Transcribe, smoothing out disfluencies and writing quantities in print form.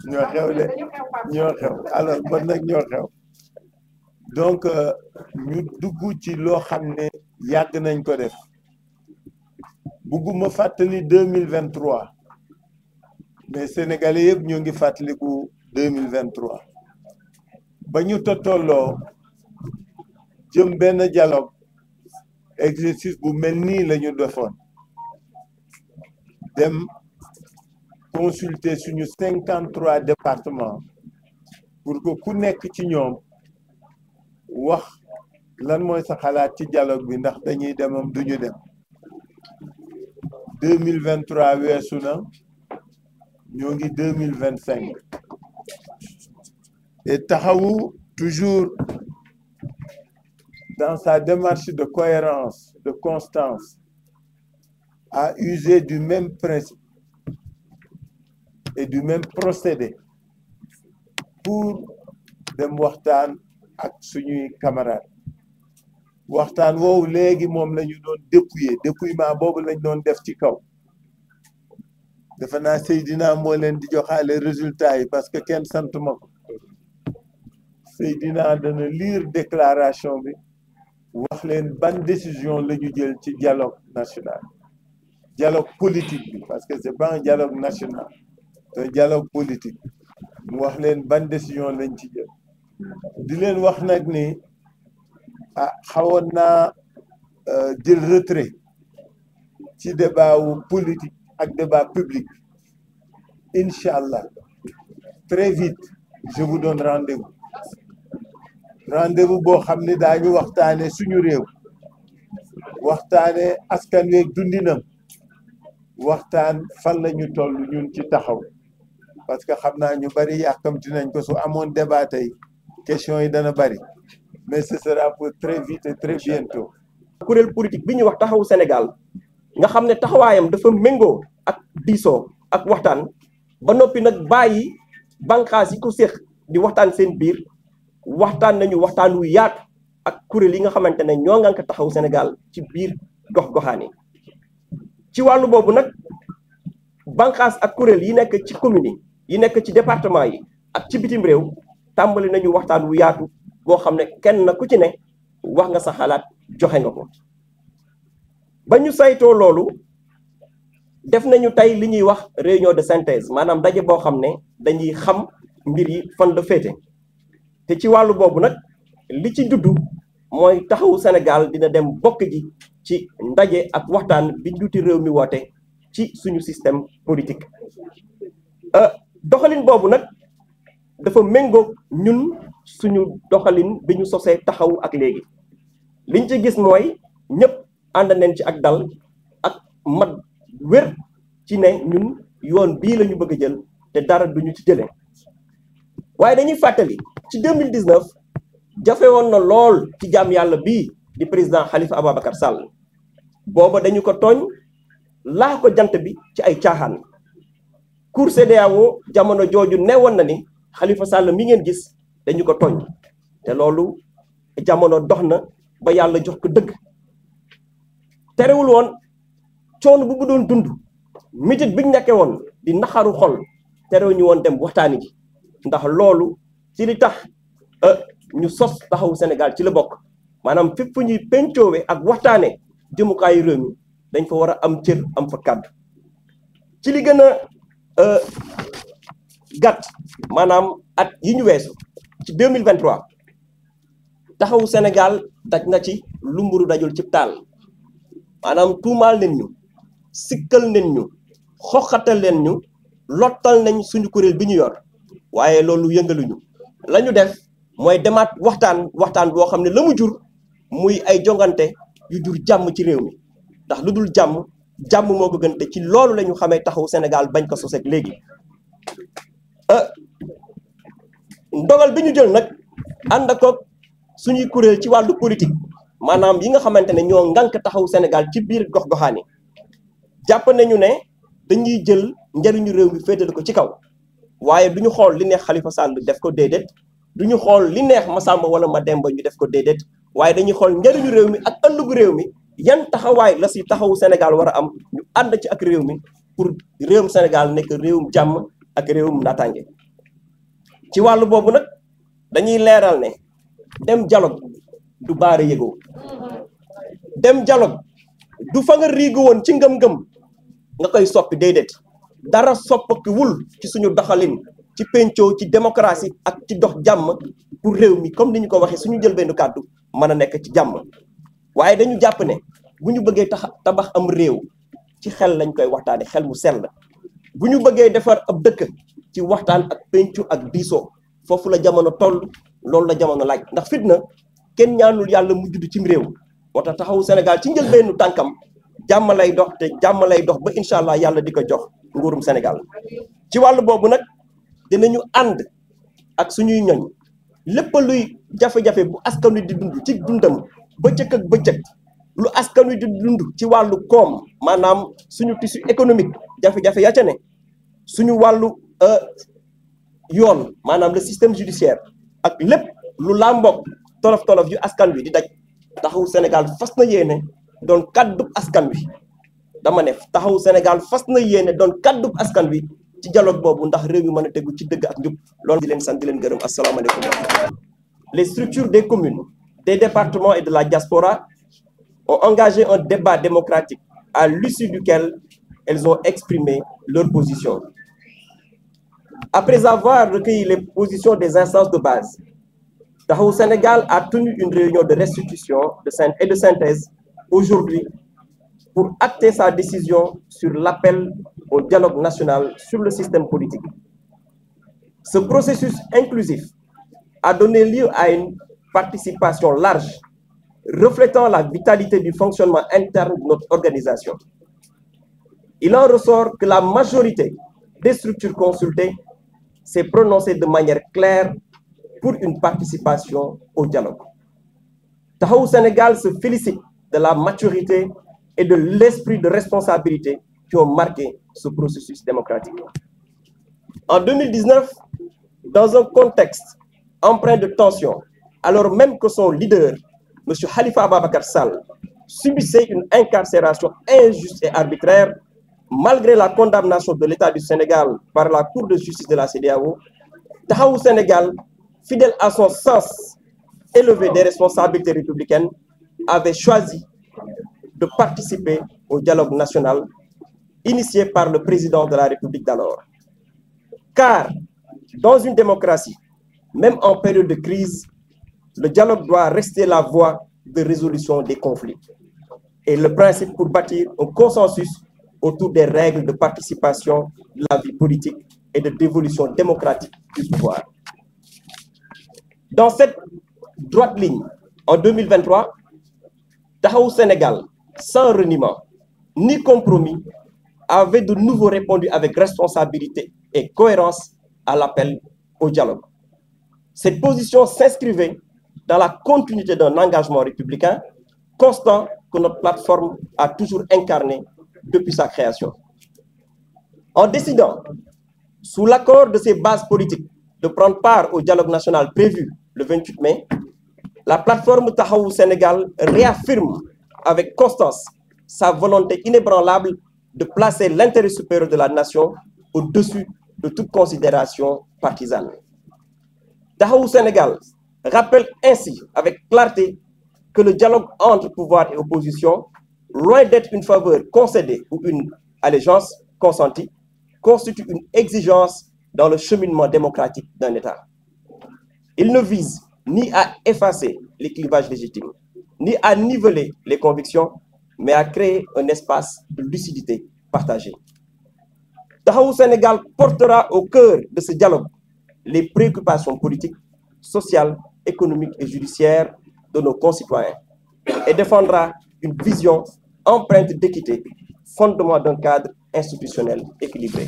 ñoo xew de ñoo xew alors bon nag ñoo xew donc ñu dugg ci loo xam ne yàgg nañ ko def bugguma fàttali 2023 mais sénégalais yëpp ñoo ngi fàttaliku 2023 ba ñu tolloo jëm benn dialogue exercice bu mel nii la ñu defoon dem consulter suñu 53 départements pour que ku nekk ci ñoom wax lan mooy sa xalaat ci dialogue bi ndax dañuy demam duñu dem 2023 weesu na ñoo ngi 2025 et taxawu toujours dans sa démarche de cohérence de constance a usé du même principe et du même procédé pour dem waxtaan ak suñuy camarades waxtaan woowu léegi moom la ñu doon dépouillement boobu lañ doon def ci kaw defe naa Seydina moo leen di joxaale résultat yi parce que kenn sant ma ko Seydina dana lire déclaration bi wax leen ban décision la ñu jël ci dialogue national dialogue politique bi parce que c'est pas un dialogue national c'est un dialogue politique mu wax leen ban décision lañ ci jël di leen wax nag ni xawoon naa jël retrait ci débat wu politique ak débat public incha allah très vite je vous donne rendez-vous boo xam ne daañu waxtaane suñu réew waxtaane askan wi ak dundinam waxtaan fan la ñu toll ñun ci taxaw parce que xam naa ñu bari yàkkamti nañ ko su amoon débat tey question yi dana bari mais ce sera pour très vite et très bientôt. kuréel politique bi ñuy wax taxawu Sénégal nga xam ne taxawaayam dafa méngoo ak diisoo ak waxtaan ba noppi nag bàyyi bànqaas yi ko séq di waxtaan seen biir waxtaan nañu waxtaan wu yaatu ak kuréel yi nga xamante ne ñoo ngan ko taxawu Sénégal ci biir gox-goxaan yi ci wàllu boobu nag bànqaas ak kuréel yi nekk ci commune yi nekk ci département yi ak ci bitim réew tàmbali nañu waxtaan wu yaatu boo xam ne kenn ku ci ne wax nga sa xalaat joxe nga ko ba ñu saytoo loolu def nañu tey li ñuy wax réunion de synthèse maanaam daje boo xam ne dañuy xam mbir yi fan la féete te ci wàllu boobu nag li ci juddu mooy taxawu Sénégal dina dem bokk ji ci ndaje ak waxtaan bi njiitu réew mi woote ci suñu système politique doxalin boobu nag dafa méngoog ñun suñu doxalin bi ñu sosee taxawu ak léegi liñ ci gis mooy ñëpp ànd nañ ci ak dal ak mat wér ci ne ñun yoon bii la ñu bëgg a jël te dara duñu ci jëlee waaye dañuy fàttali ci 2019 jafe woon na lool ci jaam yàlla bii di président Khalifa Ababacar Sall booba dañu ko tooñ laa ko jant bi ci ay caaxaan Cour CEDEAO jamono jooju newoon na ni Khalifa Sall mi ngeen gis dañu ko tooñ te loolu jamono dox na ba yàlla jox ko dëgg terewul woon coono bu doon dund mitit biñ nekkee woon di naxaru xol terew ñu woon dem waxtaani ji ndax loolu ci li tax ñu sos taxawu Sénégal ci la bokk maanaam fépp fu ñuy pencoowe ak waxtaane jëmukaayu réew mi dañ fa war a am cër am fa kàddu ci li gën a gàtt maanaam at yi ñu weesu ci 2023 taxawu Sénégal daj na ci lu mburu dajul ci taal maanaam tuumaal leen ñu sikkal leen ñu xoxatal leen ñu lottal nañ suñu kuréel bi ñu yor waaye loolu yëngaluñu la ñu def mooy demaat waxtaan boo xam ne la mu jur muy ay jongante yu jur jàmm ci réew mi ndax lu dul jàmm moo ko gën te ci loolu la ñu xamee taxawu Sénégal bañ ko soseeg léegi ndogal bi ñu jël nag ànd ak suñuy kuréel ci wàllu politique maanaam yi nga xamante ne ñoo ngànk taxawu Sénégal ci biir gox-goxaan yi jàpp nañu ne dañuy jël njëriñu réew mi féetale ko ci kaw waaye du ñu xool li neex Khalifa Sall def ko déedéet du ñu xool li neex Massamba wala Mademba ñu def ko déedéet waaye dañuy xool njëriñu réew mi ak ëllëgu réew mi yan taxawaay la si taxawu Sénégal war a am ñu ànd ci ak réew mi pour réewum Sénégal nekk réewum jàmm ak réewum naataange ci wàllu boobu nag dañuy leeral ne dem dialogue du baara yëgoo dem dialogue du fa nga riigu woon ci ngëm-ngëm nga koy soppi déedéet dara soppakiwul ci suñu doxalin ci pencoo ci démocratie ak ci dox jàmm pour réew mi comme ni ñu ko waxee suñu jël benn kàddu mën a nekk ci jàmm waaye dañu jàpp ne bu ñu bëggee tabax am réew ci xel lañ koy waxtaane xel mu sell bu ñu bëggee defar ab dëkk ci waxtaan ak pencu ak diisoo foofu la jamono toll loolu la jamono laaj ndax fitna kenn ñaanul yàlla mu judd cim réew moo tax taxawu Sénégal ci njëlbeenu tànkam jàmm lay dox te jàmm lay dox ba incha allah yàlla di ko jox nguurum Sénégal ci wàllu boobu nag dinañu ànd ak suñuy ñoñ lépp luy jafe-jafe bu askan wi di dund ci dundam bëccëg ak bëccëg lu askan wi di dund ci wàllu koom maanaam suñu tissu économique jafe-jafe ya ca ne suñu wàllu yoon maanaam le système judiciaire ak lépp lu làmboog tolof-tolof yu askan wi di daj taxawu Sénégal fas na yéene doon kàddub askan wi dama ne taxawu Sénégal fas na yéene doon kàddub askan wi ci dialogue boobu ndax réew mi mën a tegu ci dëgg ak njub loolu di leen sant di leen gërëm asalaamaaleykum. Les structures des communes, des départements et de la diaspora ont engagé un débat démocratique à l'issue duquel elles ont exprimé leur position. Après avoir recueilli les positions des instances de base, Taxawu Sénégal a tenu une réunion de restitution et de synthèse aujourd'hui pour acter sa décision sur l'appel au dialogue national sur le système politique. Ce processus inclusif a donné lieu à une participation large, reflétant la vitalité du fonctionnement interne de notre organisation. Il en ressort que la majorité des structures consultées s'est prononcée de manière claire pour une participation au dialogue. Taxawu Sénégal se félicite de la maturité et de l'esprit de responsabilité qui ont marqué ce processus démocratique. En 2019, dans un contexte empreint de tension, alors même que son leader, M. Khalifa Ababacar Sall, subissait une incarcération injuste et arbitraire, malgré la condamnation de l'État du Sénégal par la Cour de justice de la CEDEAO, Taxawu Sénégal, fidèle à son sens élevé des responsabilités républicaines, avait choisi de participer au dialogue national initié par le président de la République d'alors. Car, dans une démocratie, même en période de crise, le dialogue doit rester la voie de résolution des conflits et le principe pour bâtir un consensus autour des règles de participation de la vie politique et de dévolution démocratique du pouvoir. Dans cette droite ligne, en 2023, Taxawu Sénégal, sans reniement ni compromis, avait de nouveau répondu avec responsabilité et cohérence à l'appel au dialogue. Cette position s'inscrivait dans la continuité d'un engagement républicain constant que notre plateforme a toujours incarné depuis sa création. En décidant, sous l'accord de ses bases politiques, de prendre part au dialogue national prévu le 28 mai, la plateforme Taxawu Sénégal réaffirme avec constance sa volonté inébranlable de placer l'intérêt supérieur de la nation au-dessus de toute considération partisane. Taxawu Sénégal rappelle ainsi avec clarté que le dialogue entre pouvoir et opposition, loin d'être une faveur concédée ou une allégeance consentie, constitue une exigence dans le cheminement démocratique d'un État. Il ne vise ni à effacer les clivages légitimes, ni à niveler les convictions, mais à créer un espace de lucidité partagée. Taxawu Sénégal portera au cœur de ce dialogue les préoccupations politiques, sociales, économiques et judiciaires de nos concitoyens et défendra une vision empreinte d'équité, fondement d'un cadre institutionnel équilibré.